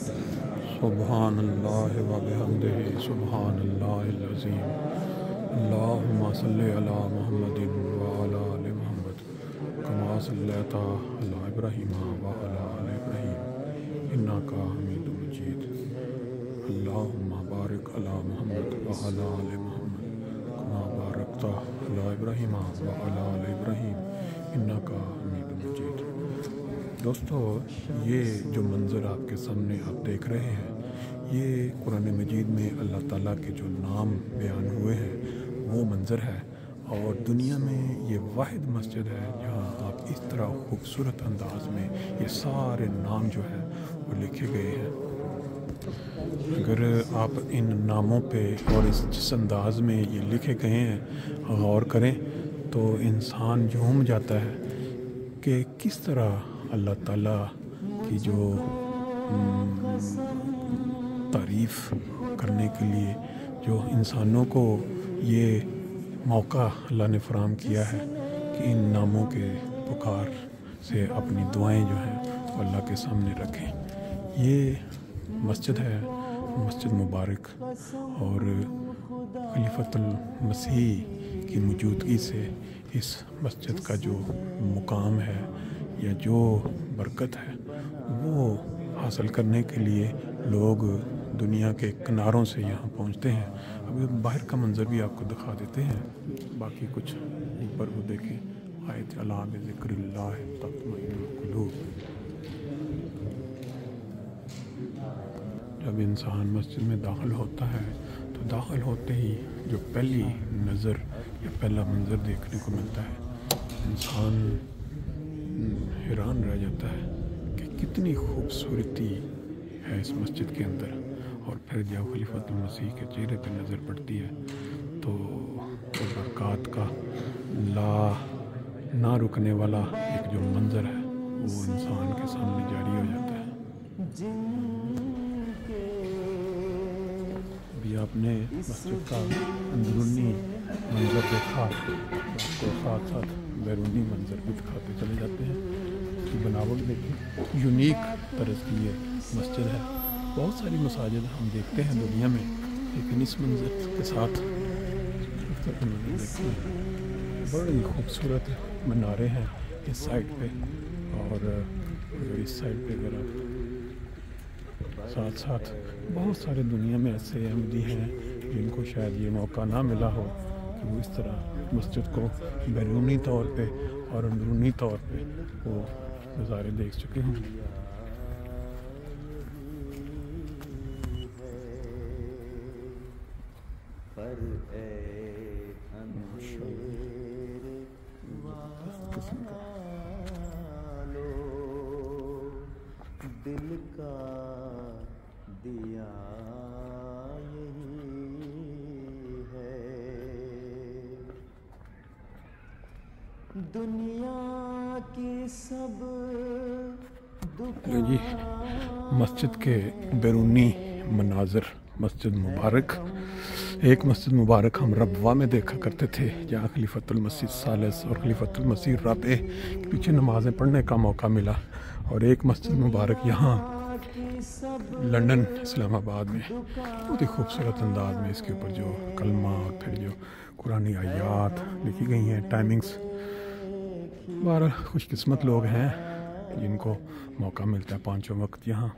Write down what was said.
سبحان اللہ و بحمدہ سبحان اللہ العظیم اللہم صلی علی محمد و علی آل محمد کما صلیت علی ابراہیم و علی آل ابراہیم انک حمید مجید اللہم بارک علی محمد و علی آل محمد کما بارکت علی ابراہیم و علی آل ابراہیم انک حمید مجید۔ دوستو، یہ جو منظر آپ کے سامنے آپ دیکھ رہے ہیں، یہ قرآن مجید میں اللہ تعالیٰ کے جو نام بیان ہوئے ہیں وہ منظر ہے، اور دنیا میں یہ واحد مسجد ہے جہاں آپ اس طرح خوبصورت انداز میں یہ سارے نام جو ہیں وہ لکھے گئے ہیں۔ اگر آپ ان ناموں پہ اور جس انداز میں یہ لکھے گئے ہیں غور کریں تو انسان جھوم جاتا ہے کہ کس طرح اللہ تعالیٰ کی جو تعریف کرنے کے لیے جو انسانوں کو یہ موقع اللہ نے فراہم کیا ہے کہ ان ناموں کے پکار سے اپنی دعائیں جو ہیں وہ اللہ کے سامنے رکھیں۔ یہ مسجد ہے، مسجد مبارک، اور خلیفۃ المسیح کی موجودگی سے اس مسجد کا جو مقام ہے یا جو برکت ہے وہ حاصل کرنے کے لیے لوگ دنیا کے کناروں سے یہاں پہنچتے ہیں۔ ابھی باہر کا منظر بھی آپ کو دکھا دیتے ہیں، باقی کچھ اوپر وہ دیکھیں، آیت الا بذکر اللہ تطمئن القلوب۔ جب انسان مسجد میں داخل ہوتا ہے تو داخل ہوتے ہی جو پہلی نظر یا پہلا منظر دیکھنے کو ملتا ہے، انسان حیران رہ جاتا ہے کہ کتنی خوبصورتی ہے اس مسجد کے اندر، اور پھر جب خلیفۃ المسیح کے چہرے پہ نظر پڑتی ہے تو برکات کا نہ رکنے والا ایک جو منظر ہے وہ انسان کے سامنے جاری ہو جاتا ہے۔ ابھی آپ نے مسجد کا اندرونی منظر دیکھا، آپ کو ساتھ ساتھ بیرونی منظر بھی دکھاتے چلے جاتے ہیں۔ اس کی بناوٹ دیکھیں، یونیک طرز کی یہ مسجد ہے۔ بہت ساری مساجد ہم دیکھتے ہیں دنیا میں، لیکن اس منظر کے ساتھ دیکھتے ہیں، بڑی خوبصورت منارے ہیں اس سائڈ پہ، اور اس سائڈ پہ اگر آپ ساتھ ساتھ بہت سارے دنیا میں ایسے احمدی ہیں جن کو شاید یہ موقع نہ ملا ہو کہ وہ اس طرح مسجد کو بیرونی طور پہ اور اندرونی طور پہ وہ نظارے دیکھ چکے ہیں۔ دل کا دیا یہی ہے، دنیا کی سب جی، مسجد کے بیرونی مناظر، مسجد مبارک۔ ایک مسجد مبارک ہم ربوہ میں دیکھا کرتے تھے جہاں خلیفۃ المسیح ثالث اور خلیفۃ المسیح رابع کے پیچھے نمازیں پڑھنے کا موقع ملا، اور ایک مسجد مبارک یہاں لندن اسلام آباد میں بہت ہی خوبصورت انداز میں اس کے اوپر جو کلمہ اور پھر جو قرآنی آیات لکھی گئی ہیں، ٹائمنگز۔ بہرحال خوش قسمت لوگ ہیں جن کو موقع ملتا ہے پانچوں وقت یہاں